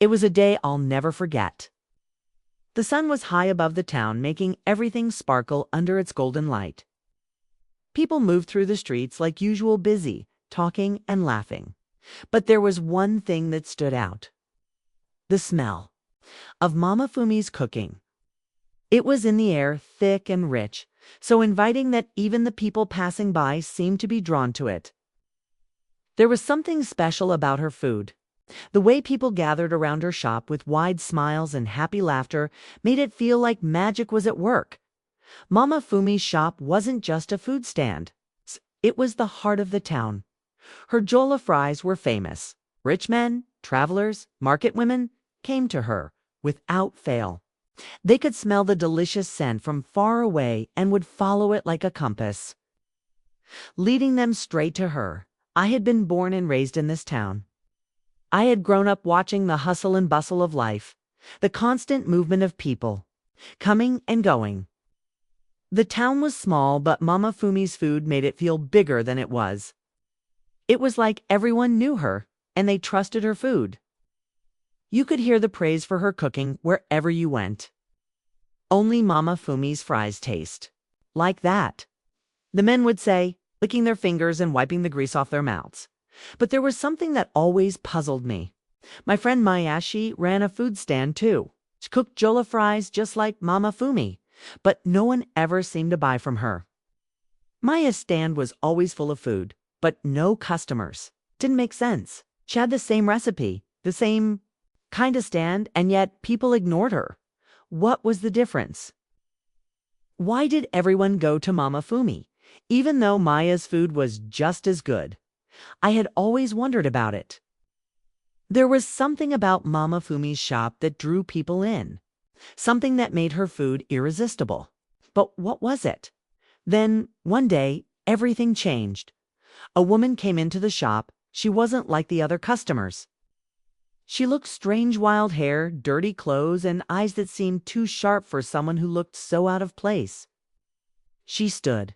It was a day I'll never forget. The sun was high above the town, making everything sparkle under its golden light. People moved through the streets like usual, busy, talking and laughing. But there was one thing that stood out. The smell of Mama Fumi's cooking. It was in the air, thick and rich, so inviting that even the people passing by seemed to be drawn to it. There was something special about her food. The way people gathered around her shop with wide smiles and happy laughter made it feel like magic was at work. Mama Fumi's shop wasn't just a food stand. It was the heart of the town. Her jollof fries were famous. Rich men, travelers, market women came to her without fail. They could smell the delicious scent from far away and would follow it like a compass, leading them straight to her. I had been born and raised in this town. I had grown up watching the hustle and bustle of life, the constant movement of people, coming and going. The town was small, but Mama Fumi's food made it feel bigger than it was. It was like everyone knew her, and they trusted her food. You could hear the praise for her cooking wherever you went. Only Mama Fumi's fries taste like that, the men would say, licking their fingers and wiping the grease off their mouths. But there was something that always puzzled me. My friend Maya, she ran a food stand too. She cooked jollof fries just like Mama Fumi, but no one ever seemed to buy from her. Maya's stand was always full of food, but no customers. Didn't make sense. She had the same recipe, the same kind of stand, and yet people ignored her. What was the difference? Why did everyone go to Mama Fumi, even though Maya's food was just as good? I had always wondered about it. There was something about Mama Fumi's shop that drew people in, something that made her food irresistible. But what was it? Then, one day, everything changed. A woman came into the shop. She wasn't like the other customers. She looked strange, wild hair, dirty clothes, and eyes that seemed too sharp for someone who looked so out of place. She stood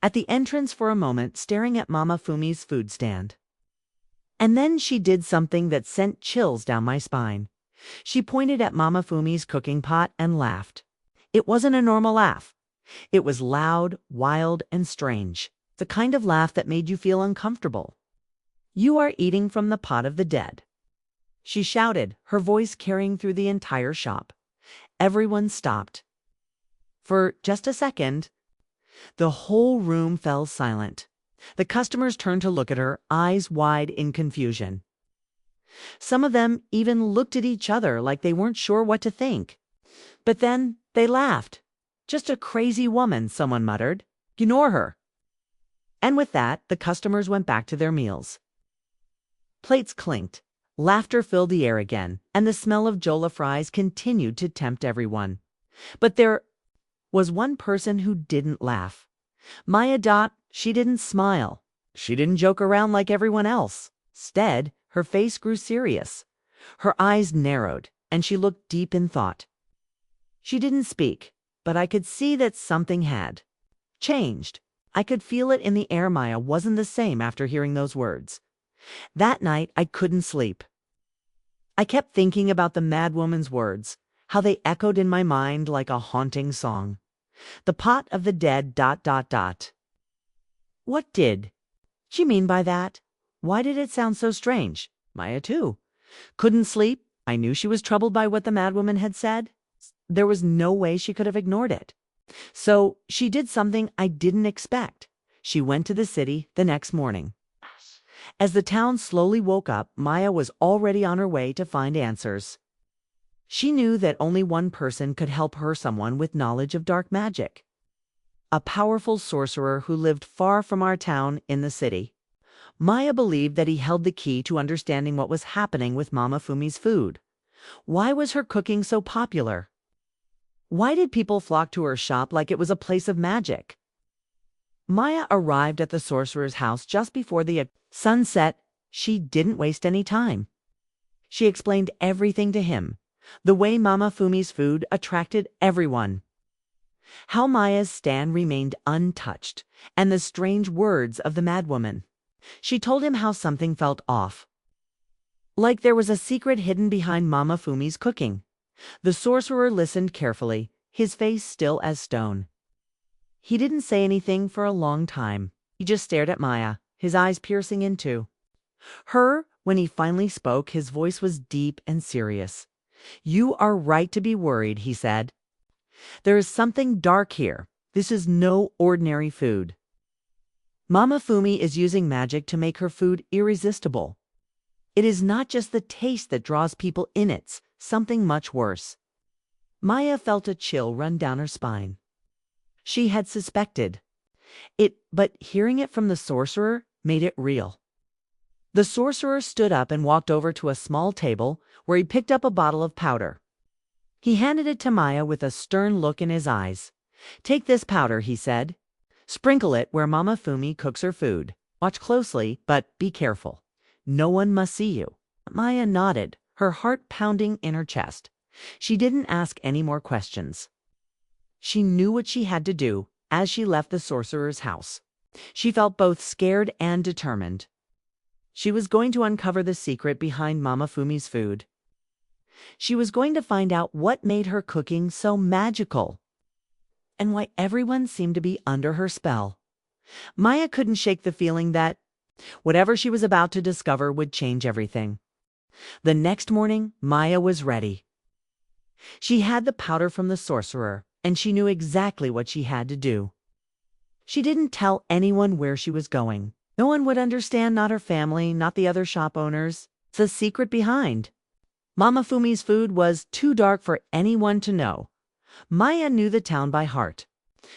at the entrance for a moment, staring at Mama Fumi's food stand. And then she did something that sent chills down my spine. She pointed at Mama Fumi's cooking pot and laughed. It wasn't a normal laugh. It was loud, wild, and strange. The kind of laugh that made you feel uncomfortable. "You are eating from the pot of the dead," she shouted, her voice carrying through the entire shop. Everyone stopped. For just a second, the whole room fell silent. The customers turned to look at her, eyes wide in confusion. Some of them even looked at each other like they weren't sure what to think. But then they laughed. "Just a crazy woman," someone muttered. "Ignore her." And with that, the customers went back to their meals. Plates clinked. Laughter filled the air again, and the smell of jollof fries continued to tempt everyone. But there was one person who didn't laugh. Maya. She didn't smile. She didn't joke around like everyone else. Instead, her face grew serious. Her eyes narrowed, and she looked deep in thought. She didn't speak, but I could see that something had changed. I could feel it in the air. Maya wasn't the same after hearing those words. That night, I couldn't sleep. I kept thinking about the madwoman's words, how they echoed in my mind like a haunting song. The pot of the dead. What did she mean by that? Why did it sound so strange? Maya, too, couldn't sleep. I knew she was troubled by what the madwoman had said. There was no way she could have ignored it. So she did something I didn't expect. She went to the city the next morning. As the town slowly woke up, Maya was already on her way to find answers. She knew that only one person could help her, someone with knowledge of dark magic. A powerful sorcerer who lived far from our town in the city. Maya believed that he held the key to understanding what was happening with Mama Fumi's food. Why was her cooking so popular? Why did people flock to her shop like it was a place of magic? Maya arrived at the sorcerer's house just before the sun set. She didn't waste any time. She explained everything to him. The way Mama Fumi's food attracted everyone. How Maya's stand remained untouched, and the strange words of the madwoman. She told him how something felt off. like there was a secret hidden behind Mama Fumi's cooking. The sorcerer listened carefully, his face still as stone. He didn't say anything for a long time. He just stared at Maya, his eyes piercing into her. When he finally spoke, his voice was deep and serious. "You are right to be worried," he said. "There is something dark here. This is no ordinary food. Mama Fumi is using magic to make her food irresistible. It is not just the taste that draws people in, it's something much worse." Maya felt a chill run down her spine. She had suspected it, but hearing it from the sorcerer made it real. The sorcerer stood up and walked over to a small table where he picked up a bottle of powder. He handed it to Maya with a stern look in his eyes. "Take this powder," he said. "Sprinkle it where Mama Fumi cooks her food. Watch closely, but be careful. No one must see you." Maya nodded, her heart pounding in her chest. She didn't ask any more questions. She knew what she had to do as she left the sorcerer's house. She felt both scared and determined. She was going to uncover the secret behind Mama Fumi's food. She was going to find out what made her cooking so magical, and why everyone seemed to be under her spell. Maya couldn't shake the feeling that whatever she was about to discover would change everything. The next morning, Maya was ready. She had the powder from the sorcerer, and she knew exactly what she had to do. She didn't tell anyone where she was going. No one would understand, not her family, not the other shop owners. The secret behind Mama Fumi's food was too dark for anyone to know. Maya knew the town by heart.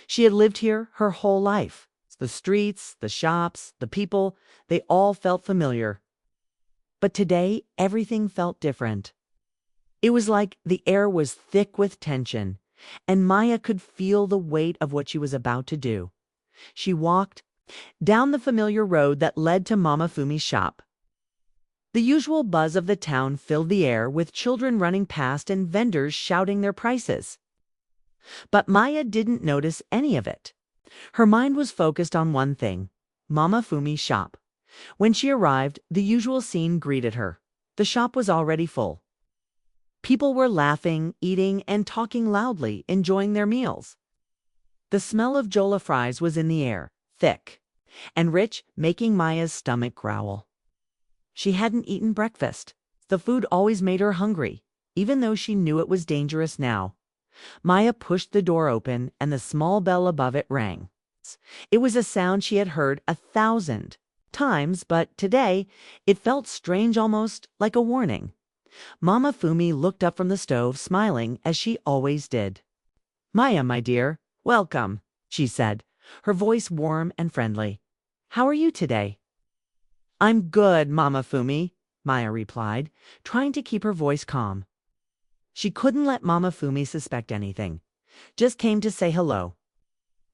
She had lived here her whole life. The streets, the shops, the people, they all felt familiar. But today, everything felt different. It was like the air was thick with tension, and Maya could feel the weight of what she was about to do. She walked down the familiar road that led to Mama Fumi's shop. The usual buzz of the town filled the air, with children running past and vendors shouting their prices. But Maya didn't notice any of it. Her mind was focused on one thing: Mama Fumi's shop. When she arrived, the usual scene greeted her. The shop was already full. People were laughing, eating, and talking loudly, enjoying their meals. The smell of jola fries was in the air, thick and rich, making Maya's stomach growl. She hadn't eaten breakfast. The food always made her hungry, even though she knew it was dangerous now. Maya pushed the door open, and the small bell above it rang. It was a sound she had heard 1,000 times, but today it felt strange, almost like a warning. Mama Fumi looked up from the stove, smiling as she always did. "Maya, my dear, welcome," she said, her voice warm and friendly. "How are you today?" "I'm good, Mama Fumi," Maya replied, trying to keep her voice calm. She couldn't let Mama Fumi suspect anything. Just came to say hello.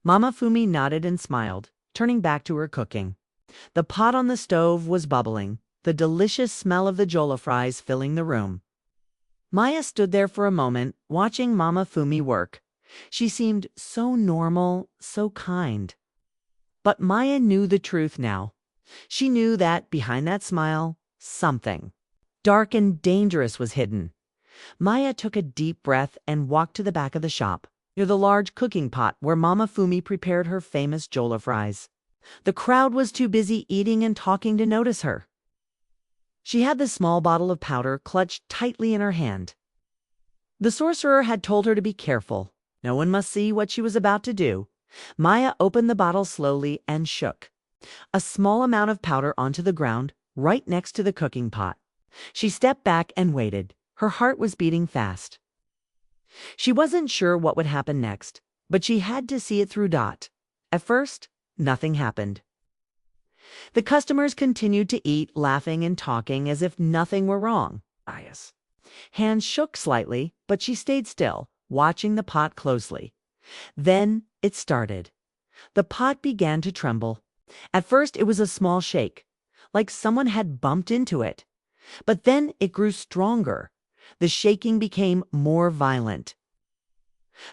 Mama Fumi nodded and smiled, turning back to her cooking. The pot on the stove was bubbling, the delicious smell of the jola fries filling the room. Maya stood there for a moment, watching Mama Fumi work. She seemed so normal, so kind. But Maya knew the truth now. She knew that behind that smile, something dark and dangerous was hidden. Maya took a deep breath and walked to the back of the shop, near the large cooking pot where Mama Fumi prepared her famous jola fries. The crowd was too busy eating and talking to notice her. She had the small bottle of powder clutched tightly in her hand. The sorcerer had told her to be careful. No one must see what she was about to do. Maya opened the bottle slowly and shook a small amount of powder onto the ground, right next to the cooking pot. She stepped back and waited. Her heart was beating fast. She wasn't sure what would happen next, but she had to see it through. At first, nothing happened. The customers continued to eat, laughing and talking as if nothing were wrong. Maya's hands shook slightly, but she stayed still, watching the pot closely. Then it started. The pot began to tremble. At first it was a small shake, like someone had bumped into it. But then it grew stronger. The shaking became more violent.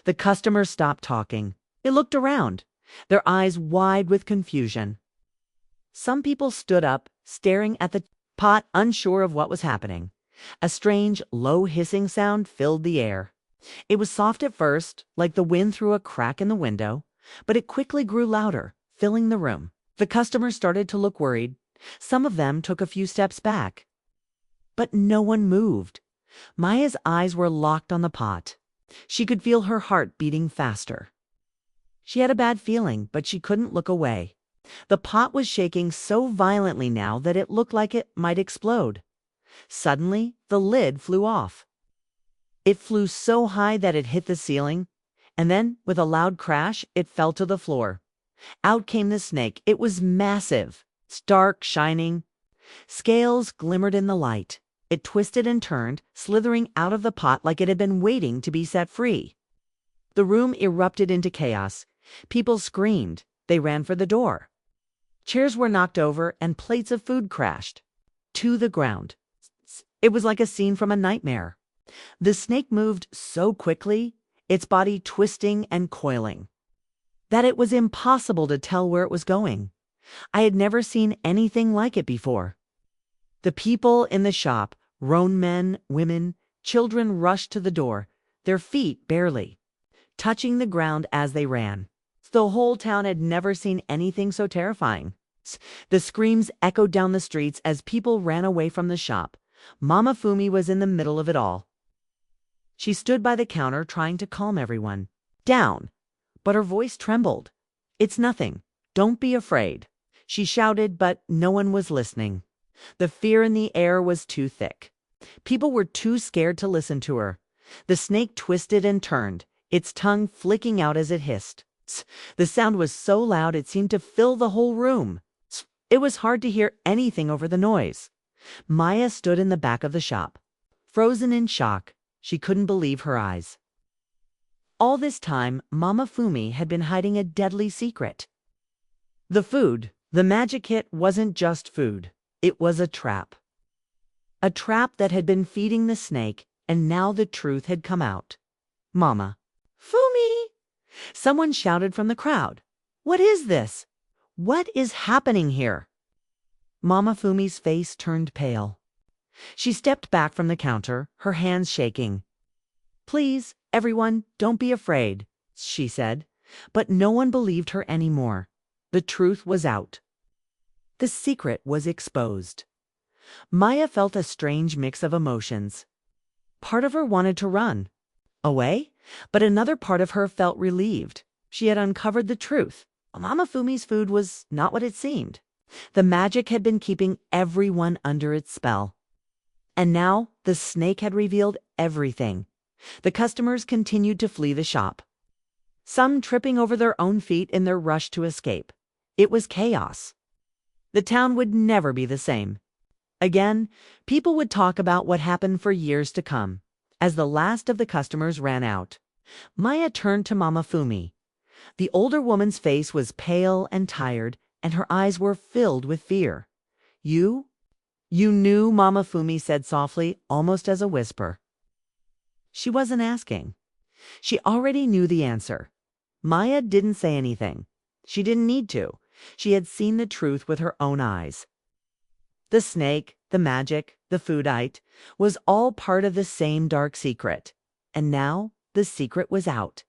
The customers stopped talking. They looked around, their eyes wide with confusion. Some people stood up, staring at the pot unsure of what was happening. A strange, low hissing sound filled the air. It was soft at first, like the wind through a crack in the window, but it quickly grew louder, filling the room. The customers started to look worried. Some of them took a few steps back. But no one moved. Maya's eyes were locked on the pot. She could feel her heart beating faster. She had a bad feeling, but she couldn't look away. The pot was shaking so violently now that it looked like it might explode. Suddenly, the lid flew off. It flew so high that it hit the ceiling, and then, with a loud crash, it fell to the floor. Out came the snake. It was massive, stark, shining. Scales glimmered in the light. It twisted and turned, slithering out of the pot like it had been waiting to be set free. The room erupted into chaos. People screamed. They ran for the door. Chairs were knocked over and plates of food crashed to the ground. It was like a scene from a nightmare. The snake moved so quickly, its body twisting and coiling, that it was impossible to tell where it was going. I had never seen anything like it before. The people in the shop, grown men, women, children, rushed to the door, their feet barely touching the ground as they ran. The whole town had never seen anything so terrifying. The screams echoed down the streets as people ran away from the shop. Mama Fumi was in the middle of it all. She stood by the counter trying to calm everyone down, but her voice trembled. "It's nothing. Don't be afraid," she shouted, but no one was listening. The fear in the air was too thick. People were too scared to listen to her. The snake twisted and turned, its tongue flicking out as it hissed. The sound was so loud it seemed to fill the whole room. It was hard to hear anything over the noise. Maya stood in the back of the shop, frozen in shock. She couldn't believe her eyes. All this time, Mama Fumi had been hiding a deadly secret. The food, the magic kit, wasn't just food. It was a trap. A trap that had been feeding the snake, and now the truth had come out. "Mama Fumi!" Someone shouted from the crowd. "What is this? What is happening here?" Mama Fumi's face turned pale. She stepped back from the counter, her hands shaking. "Please, everyone, don't be afraid," she said. But no one believed her anymore. The truth was out. The secret was exposed. Maya felt a strange mix of emotions. Part of her wanted to run away, but another part of her felt relieved. She had uncovered the truth. Mama Fumi's food was not what it seemed. The magic had been keeping everyone under its spell. And now the snake had revealed everything. The customers continued to flee the shop, some tripping over their own feet in their rush to escape. It was chaos. The town would never be the same. Again, people would talk about what happened for years to come. As the last of the customers ran out, Maya turned to Mama Fumi. The older woman's face was pale and tired, and her eyes were filled with fear. You knew," Mama Fumi said softly, almost as a whisper. She wasn't asking. She already knew the answer. Maya didn't say anything. She didn't need to. She had seen the truth with her own eyes. The snake, the magic, the foodite was all part of the same dark secret. And now the secret was out.